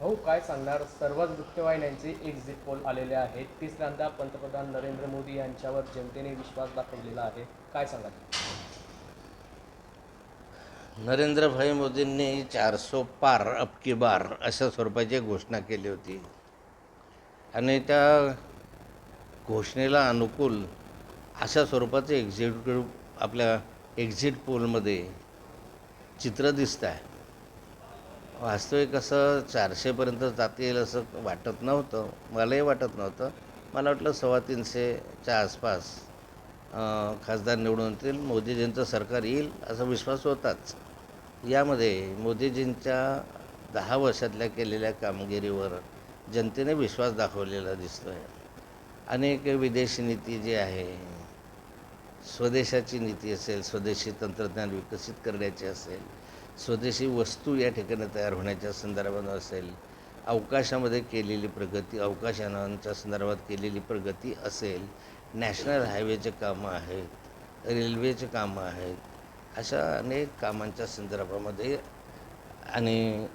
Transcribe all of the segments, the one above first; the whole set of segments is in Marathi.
हो, काय सांगणार. सर्वच वृत्तवाहिन्यांचे एक्झिट पोल आलेले आहेत. तिसऱ्यांदा पंतप्रधान नरेंद्र मोदी यांच्यावर जनतेने विश्वास दाखवलेला आहे. काय सांगाल? नरेंद्रभाई मोदींनी 400 पार अब की बार अशा स्वरूपाची घोषणा केली होती आणि त्या घोषणेला अनुकूल अशा स्वरूपाचं एक्झिक्युटिव्ह आपल्या एक्झिट पोलमध्ये चित्र दिसतं आहे. वास्तविक असं 400पर्यंत जातील असं वाटत नव्हतं, मलाही वाटत नव्हतं. मला वाटलं 350च्या आसपास खासदार निवडून येतील, मोदीजींचं सरकार येईल असा विश्वास होताच. यामध्ये मोदीजींच्या 10 वर्षातल्या केलेल्या कामगिरीवर जनतेने विश्वास दाखवलेला दिसतो आहे. अनेक विदेशी नीती जी आहे, स्वदेशाची नीती असेल, स्वदेशी तंत्रज्ञान विकसित करण्याची असेल, स्वदेशी वस्तू या ठिकाणी तयार होण्याच्या संदर्भात असेल, अवकाशामध्ये केलेली प्रगती, अवकाशयानांच्या संदर्भात केलेली प्रगती असेल, नॅशनल हायवेचे कामं आहेत, रेल्वेचे कामं आहेत, अशा अनेक कामांच्या संदर्भामध्ये आणि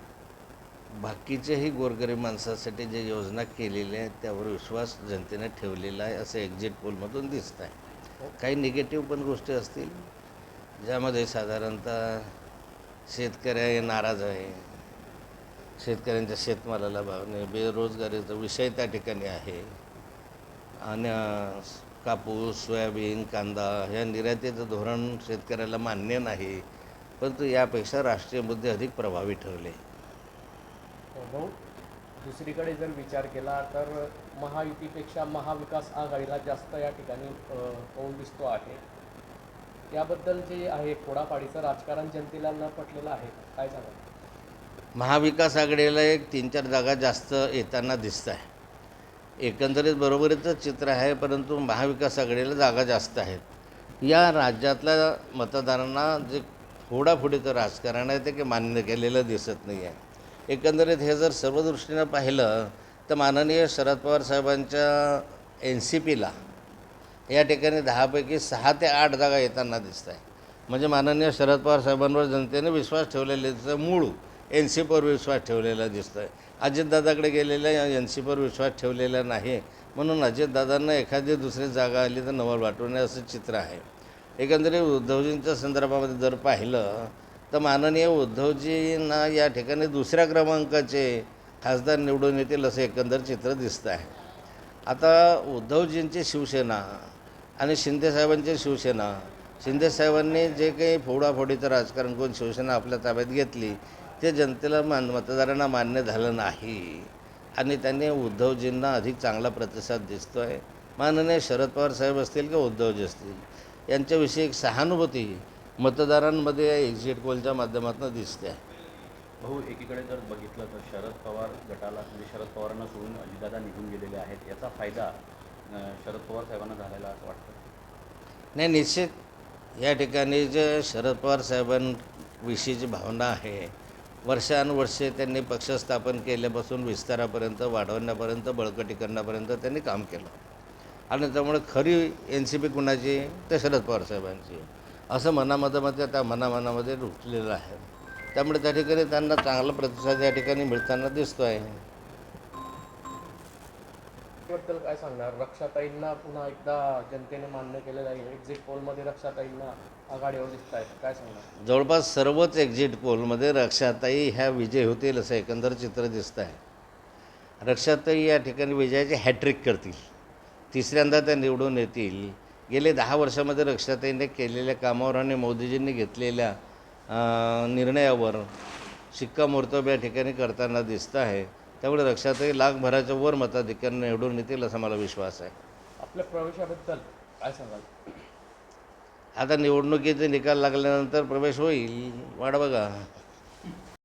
बाकीच्याही गोरगरीब माणसासाठी जे योजना केलेल्या आहेत त्यावर विश्वास जनतेने ठेवलेला आहे असं एक्झिट पोलमधून दिसतं आहे. काही निगेटिव्ह पण गोष्टी असतील ज्यामध्ये साधारणतः शेतकरी नाराज आहे, शेतकऱ्यांच्या शेतमालाला भाव नाही, बेरोजगारीचा विषय त्या ठिकाणी आहे आणि कापूस, सोयाबीन, कांदा ह्या निर्यातीचं धोरण शेतकऱ्याला मान्य नाही, परंतु यापेक्षा राष्ट्रीय मुद्दे अधिक प्रभावी ठरले. हो, दुसरीकडे जर विचार केला तर महायुतीपेक्षा महाविकास आघाडीला जास्त या ठिकाणी कौल दिसतो आहे. याबद्दल जे आहे फोडाफाडीचं राजकारण जनतेला न पटलेलं आहे. काय सांगाल? महाविकास आघाडीला एक 3-4 जागा जास्त येताना दिसत आहे. एकंदरीत बरोबरीचं चित्र आहे, परंतु महाविकास आघाडीला जागा जास्त आहेत. या राज्यातल्या मतदारांना जे फोडाफोडीचं राजकारण आहे ते काही मान्य केलेलं दिसत नाही आहे. एकंदरीत हे जर सर्व दृष्टीनं पाहिलं तर माननीय शरद पवार साहेबांच्या NCPला या ठिकाणी 10पैकी 6 ते 8 जागा येताना दिसत आहे. म्हणजे माननीय शरद पवार साहेबांवर जनतेने विश्वास ठेवलेल्याचं मूळ NCPवर विश्वास ठेवलेला दिसतो आहे. अजितदादाकडे गेलेल्या NCPवर विश्वास ठेवलेला नाही, म्हणून अजितदादांना एखादी दुसरी जागा आली तर नवल वाटू नये असं चित्र आहे. एकंदरीत उद्धवजींच्या संदर्भामध्ये जर पाहिलं तर माननीय उद्धवजींना या ठिकाणी दुसऱ्या क्रमांकाचे खासदार निवडून येतील असं एकंदर चित्र दिसतं आहे. आता उद्धवजींची शिवसेना आणि शिंदेसाहेबांची शिवसेना, शिंदेसाहेबांनी जे काही फोडाफोडीचं राजकारण करून शिवसेना आपल्या ताब्यात घेतली ते जनतेला मतदारांना मान्य झालं नाही आणि त्यांनी उद्धवजींना अधिक चांगला प्रतिसाद दिसतो आहे. माननीय शरद पवार साहेब असतील किंवा उद्धवजी असतील यांच्याविषयी एक सहानुभूती मतदारांमध्ये या एक्झिट पोलच्या माध्यमातून दिसते आहे. भाऊ, एकीकडे जर बघितलं तर शरद पवार गटाला म्हणजे शरद पवारांना सोडून अजितदादा निघून गेलेले आहेत. याचा फायदा शरद पवार साहेबांना झालेला असं वाटतं? नाही, निश्चित या ठिकाणी जे शरद पवार साहेबांविषयीची भावना आहे, वर्षानुवर्षे त्यांनी पक्ष स्थापन केल्यापासून विस्तारापर्यंत, वाढवण्यापर्यंत, बळकटी करण्यापर्यंत त्यांनी काम केलं आणि त्यामुळे खरी NCP कुणाची तर शरद पवार साहेबांची असं मनामध्ये त्या मनामध्ये रुजलेलं आहे. त्यामुळे त्या ठिकाणी त्यांना चांगला प्रतिसाद या ठिकाणी मिळताना दिसतो आहे. याबद्दल काय सांगणार? रक्षाताईंना पुन्हा एकदा जनतेने मान्य केलेलं आहे. एक्झिट पोलमध्ये रक्षाताईंना आघाडीवर दिसत आहेत. काय सांगणार? जवळपास सर्वच एक्झिट पोलमध्ये रक्षाताई ह्या विजय होतील असं एकंदर चित्र दिसतं आहे. रक्षाताई या ठिकाणी विजयाची हॅट्रिक करतील, तिसऱ्यांदा त्या निवडून येतील. गेले 10 वर्षामध्ये रक्षाताईंनी केलेल्या कामावर आणि मोदीजींनी घेतलेल्या निर्णयावर शिक्कामोर्तब या ठिकाणी करताना दिसतं आहे. त्यामुळे रक्षाताई लाखभराच्या वर मताधिक्याने निवडून येतील असा मला विश्वास आहे. आपल्या प्रवेशाबद्दल काय सांगाल? आता निवडणुकीचे निकाल लागल्यानंतर प्रवेश होईल, वाट बघा.